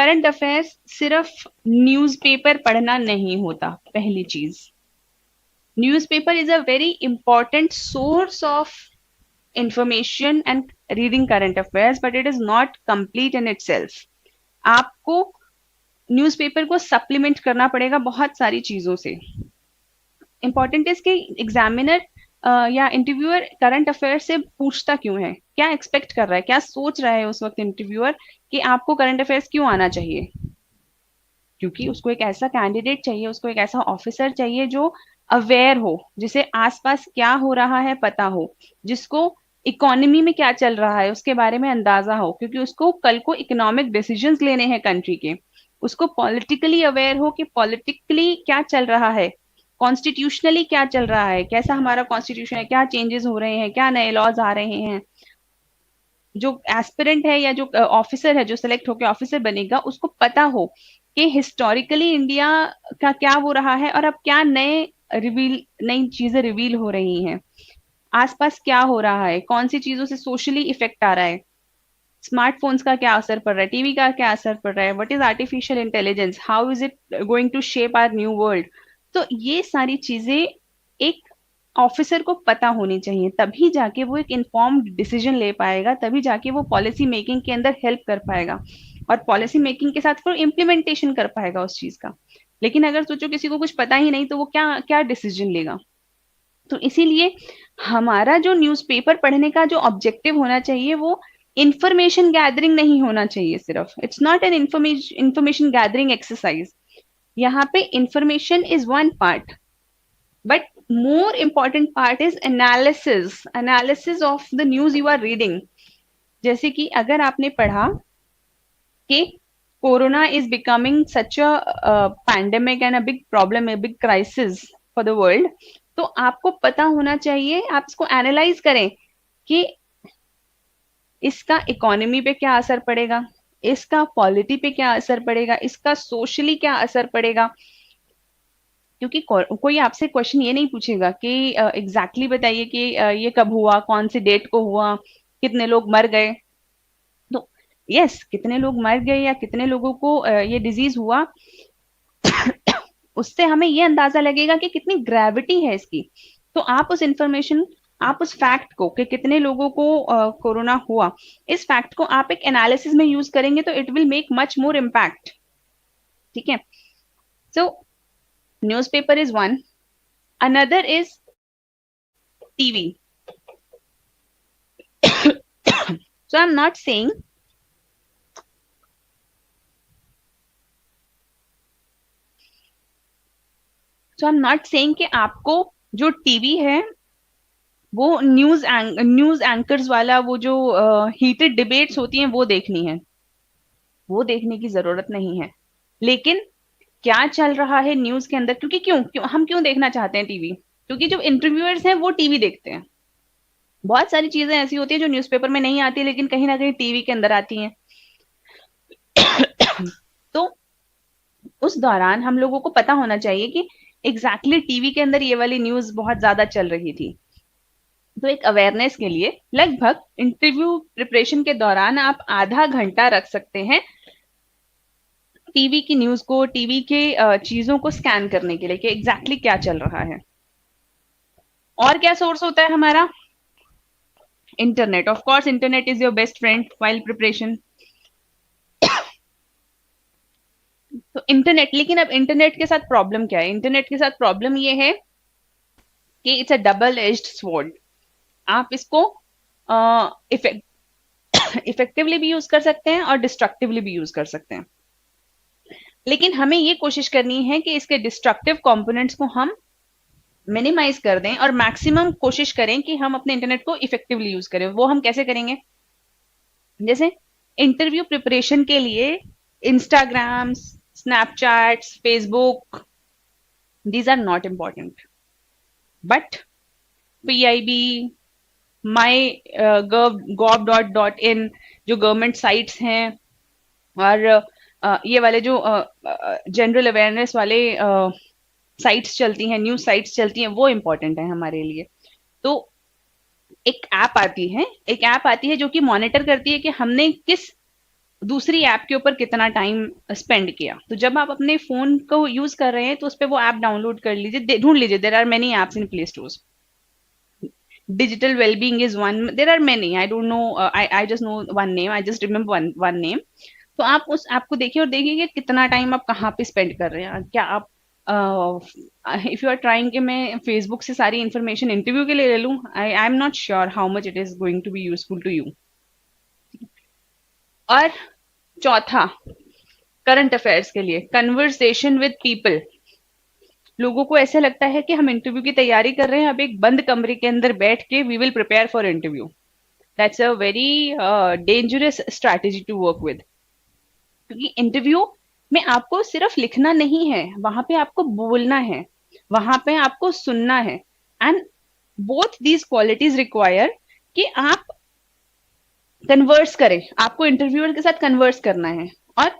Current affairs सिर्फ newspaper पढ़ना नहीं होता। पहली चीज, newspaper is a very important source of information and reading current affairs, but it is not complete in itself. आपको newspaper को सप्लीमेंट करना पड़ेगा बहुत सारी चीजों से। इंपॉर्टेंट इज कि एग्जामिनर या इंटरव्यूअर करंट अफेयर से पूछता क्यों है, क्या एक्सपेक्ट कर रहा है, क्या सोच रहा है उस वक्त इंटरव्यूअर कि आपको करंट अफेयर्स क्यों आना चाहिए। क्योंकि उसको एक ऐसा कैंडिडेट चाहिए, उसको एक ऐसा ऑफिसर चाहिए जो अवेयर हो, जिसे आसपास क्या हो रहा है पता हो, जिसको इकोनॉमी में क्या चल रहा है उसके बारे में अंदाजा हो, क्योंकि उसको कल को इकोनॉमिक डिसीजंस लेने हैं कंट्री के। उसको पॉलिटिकली अवेयर हो कि पॉलिटिकली क्या चल रहा है, कॉन्स्टिट्यूशनली क्या चल रहा है, कैसा हमारा कॉन्स्टिट्यूशन है, क्या चेंजेस हो रहे हैं, क्या नए लॉज आ रहे हैं। जो एस्पिरेंट है या जो ऑफिसर है जो सिलेक्ट होकर ऑफिसर बनेगा, उसको पता हो कि हिस्टोरिकली इंडिया का क्या हो रहा है और अब क्या नई चीजें रिवील हो रही हैं, आसपास क्या हो रहा है, कौन सी चीजों से सोशली इफेक्ट आ रहा है, स्मार्टफोन्स का क्या असर पड़ रहा है, टीवी का क्या असर पड़ रहा है, what is artificial intelligence, how is it going to shape our new world. तो ये सारी चीजें एक ऑफिसर को पता होनी चाहिए, तभी जाके वो एक इन्फॉर्म्ड डिसीजन ले पाएगा, तभी जाके वो पॉलिसी मेकिंग के अंदर हेल्प कर पाएगा और पॉलिसी मेकिंग के साथ फिर इम्प्लीमेंटेशन कर पाएगा उस चीज का। लेकिन अगर सोचो किसी को कुछ पता ही नहीं तो वो क्या क्या डिसीजन लेगा। तो इसीलिए हमारा जो न्यूज़पेपर पढ़ने का जो ऑब्जेक्टिव होना चाहिए वो इंफॉर्मेशन गैदरिंग नहीं होना चाहिए सिर्फ। It's not an information gathering exercise. यहाँ पे information is one part, but more important part is analysis of the news you are reading। जैसे कि अगर आपने पढ़ा कि corona is becoming such a pandemic and a big problem, a big crisis for the world, तो आपको पता होना चाहिए, आप इसको एनालाइज करें कि इसका इकोनॉमी पे क्या असर पड़ेगा, इसका पॉलिटी पे क्या असर पड़ेगा, इसका सोशली क्या असर पड़ेगा। क्योंकि कोई आपसे क्वेश्चन ये नहीं पूछेगा कि एग्जैक्टली बताइए कि ये कब हुआ, कौन सी डेट को हुआ, कितने लोग मर गए। तो यस, कितने लोग मर गए या कितने लोगों को ये डिजीज हुआ, उससे हमें ये अंदाजा लगेगा कि कितनी ग्रेविटी है इसकी। तो आप उस इंफॉर्मेशन, आप उस फैक्ट को कि कितने लोगों को कोरोना हुआ, इस फैक्ट को आप एक एनालिसिस में यूज करेंगे तो it will make much more impact. ठीक है। सो newspaper is one, another is TV. So I'm not saying कि आपको जो टीवी है वो न्यूज एंकर्स वाला वो जो हीटेड डिबेट्स होती हैं वो देखनी है, वो देखने की जरूरत नहीं है। लेकिन क्या चल रहा है न्यूज के अंदर, क्योंकि हम क्यों देखना चाहते हैं टीवी, क्योंकि जो इंटरव्यूअर्स हैं वो टीवी देखते हैं। बहुत सारी चीजें ऐसी होती है जो न्यूज़पेपर में नहीं आती लेकिन कहीं ना कहीं टीवी के अंदर आती हैं। तो उस दौरान हम लोगों को पता होना चाहिए कि एग्जैक्टली टीवी के अंदर ये वाली न्यूज बहुत ज्यादा चल रही थी। तो एक अवेयरनेस के लिए लगभग इंटरव्यू प्रिपरेशन के दौरान आप आधा घंटा रख सकते हैं टीवी की न्यूज को, टीवी के चीजों को स्कैन करने के लिए कि एग्जैक्टली क्या चल रहा है। और क्या सोर्स होता है हमारा? Internet. Of course internet is your best friend while preparation. तो इंटरनेट, लेकिन अब इंटरनेट के साथ प्रॉब्लम क्या है? इंटरनेट के साथ प्रॉब्लम ये है कि it's a double edged sword. आप इसको इफेक्टिवली भी यूज कर सकते हैं और डिस्ट्रक्टिवली भी यूज कर सकते हैं। लेकिन हमें ये कोशिश करनी है कि इसके डिस्ट्रक्टिव कंपोनेंट्स को हम मिनिमाइज कर दें और मैक्सिमम कोशिश करें कि हम अपने इंटरनेट को इफेक्टिवली यूज करें। वो हम कैसे करेंगे? जैसे इंटरव्यू प्रिपरेशन के लिए Instagram, Snapchat, Facebook, these are not important, but PIB, my gov.in जो गवर्नमेंट साइट्स हैं, और ये वाले जो जनरल अवेयरनेस वाले साइट्स चलती हैं, न्यूज साइट्स चलती हैं, वो इम्पोर्टेंट है हमारे लिए। तो एक ऐप आती है जो कि मॉनिटर करती है कि हमने किस दूसरी ऐप के ऊपर कितना टाइम स्पेंड किया। तो जब आप अपने फोन को यूज कर रहे हैं तो उस पर वो ऐप डाउनलोड कर लीजिए, ढूंढ लीजिए, there are many apps in play stores. Digital well-being is one, there are many, I don't know, I just know one name, I just remember one name। तो आप उस ऐप को देखिए और देखिए कि कितना टाइम आप कहाँ पे स्पेंड कर रहे हैं। क्या आप इफ यू आर ट्राइंग कि मैं फेसबुक से सारी इंफॉर्मेशन इंटरव्यू के लिए ले लूं, I am not sure how much it is going to be useful to you. और चौथा, करंट अफेयर्स के लिए कन्वर्सेशन विद पीपल। लोगों को ऐसा लगता है कि हम इंटरव्यू की तैयारी कर रहे हैं, अब एक बंद कमरे के अंदर बैठ के we will prepare for interview. That's a very dangerous strategy to work with. क्योंकि इंटरव्यू में आपको सिर्फ लिखना नहीं है, वहां पे आपको बोलना है, वहां पे आपको सुनना है। And both these qualities require कि आप कन्वर्स करें, आपको इंटरव्यूअर के साथ कन्वर्स करना है। और